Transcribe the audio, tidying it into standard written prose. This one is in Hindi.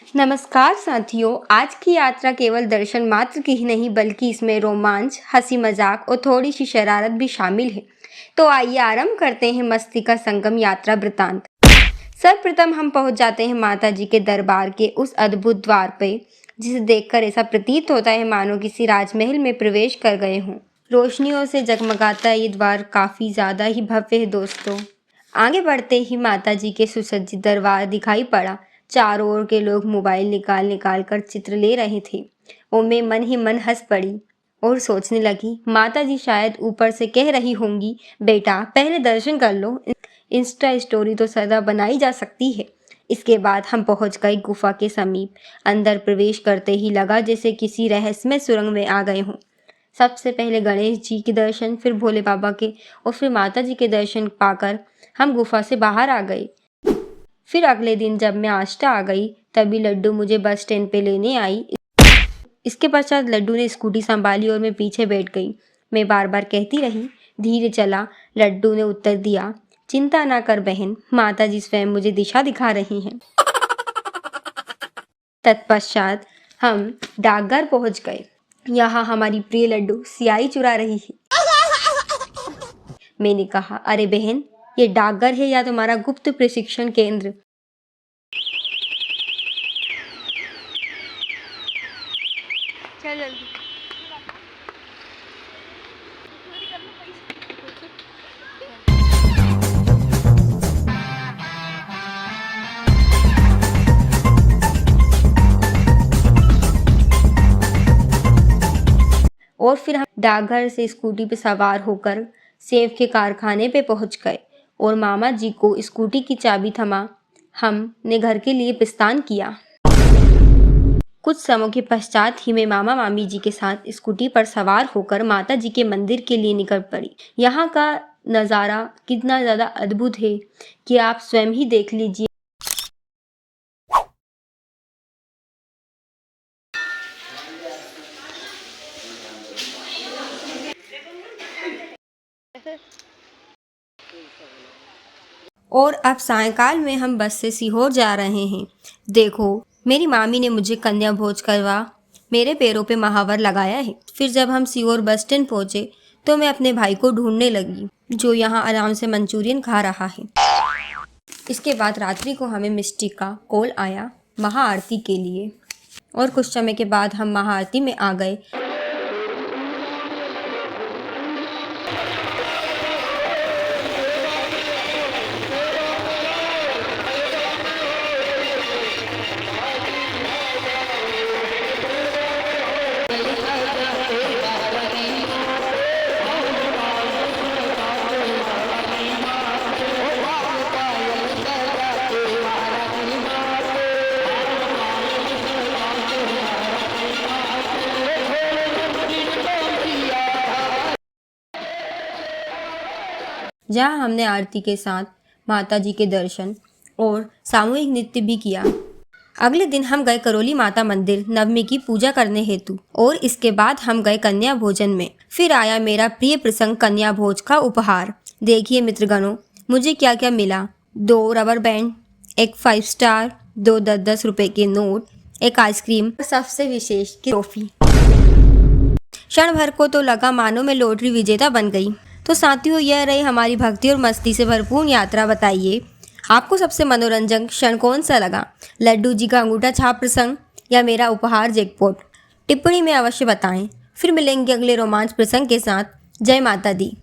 नमस्कार साथियों, आज की यात्रा केवल दर्शन मात्र की ही नहीं बल्कि इसमें रोमांच, हंसी मजाक और थोड़ी सी शरारत भी शामिल है। तो आइए आरंभ करते हैं मस्ती का संगम यात्रा वृतांत। सर्वप्रथम हम पहुंच जाते हैं माता जी के दरबार के उस अद्भुत द्वार पे, जिसे देखकर ऐसा प्रतीत होता है मानो किसी राजमहल में प्रवेश कर गए हों। रोशनियों से जगमगाता ये द्वार काफी ज्यादा ही भव्य है दोस्तों। आगे बढ़ते ही माता जी के सुसज्जित दरबार दिखाई पड़ा। चारों ओर के लोग मोबाइल निकाल निकाल कर चित्र ले रहे थे और मैं मन ही मन हंस पड़ी और सोचने लगी माता जी शायद ऊपर से कह रही होंगी, बेटा पहले दर्शन कर लो, इंस्टा स्टोरी तो सदा बनाई जा सकती है। इसके बाद हम पहुंच गए गुफा के समीप। अंदर प्रवेश करते ही लगा जैसे किसी रहस्यमय सुरंग में आ गए हों। सबसे पहले गणेश जी के दर्शन, फिर भोले बाबा के और फिर माता जी के दर्शन पाकर हम गुफा से बाहर आ गए। फिर अगले दिन जब मैं आष्टा आ गई तभी लड्डू मुझे बस स्टैंड पे लेने आई। इसके पश्चात लड्डू ने स्कूटी संभाली और मैं पीछे बैठ गई। मैं बार बार कहती रही, धीरे चला। लड्डू ने उत्तर दिया, चिंता ना कर बहन, माता जी स्वयं मुझे दिशा दिखा रही हैं। तत्पश्चात हम डाकघर पहुंच गए। यहाँ हमारी प्रिय लड्डू सियाही चुरा रही है। मैंने कहा, अरे बहन, ये डाकघर है या तुम्हारा गुप्त प्रशिक्षण केंद्र? चल जल्दी। और फिर हम डाकघर से स्कूटी पे सवार होकर सेव के कारखाने पे पहुंच गए और मामा जी को स्कूटी की चाबी थमा हमने घर के लिए प्रस्थान किया। कुछ समय के पश्चात ही मैं मामा मामी जी के साथ स्कूटी पर सवार होकर माता जी के मंदिर के लिए निकल पड़ी। यहाँ का नज़ारा कितना ज़्यादा अद्भुत है कि आप स्वयं ही देख लीजिए। और अब सायंकाल में हम बस से सीहोर जा रहे हैं। देखो, मेरी मामी ने मुझे कन्या भोज करवा मेरे पैरों पे महावर लगाया है। फिर जब हम सीहोर बस स्टैंड पहुंचे तो मैं अपने भाई को ढूंढने लगी, जो यहाँ आराम से मंचूरियन खा रहा है। इसके बाद रात्रि को हमें मिस्टी का कॉल आया महाआरती के लिए और कुछ समय के बाद हम महाआरती में आ गए। जहाँ हमने आरती के साथ माता जी के दर्शन और सामूहिक नृत्य भी किया। अगले दिन हम गए करौली माता मंदिर नवमी की पूजा करने हेतु और इसके बाद हम गए कन्या भोजन में। फिर आया मेरा प्रिय प्रसंग कन्या भोज का उपहार। देखिए मित्रगणों, मुझे क्या क्या मिला। 2 रबर बैंड, एक 5 स्टार, 2 10-10 रुपए के नोट, एक आइसक्रीम और सबसे विशेष की ट्रॉफी। क्षण भर को तो लगा मानो मैं लॉटरी विजेता बन गई। तो साथियों, यह रही हमारी भक्ति और मस्ती से भरपूर यात्रा। बताइए आपको सबसे मनोरंजक क्षण कौन सा लगा, लड्डू जी का अंगूठा छाप प्रसंग या मेरा उपहार जैकपॉट? टिप्पणी में अवश्य बताएं। फिर मिलेंगे अगले रोमांच प्रसंग के साथ। जय माता दी।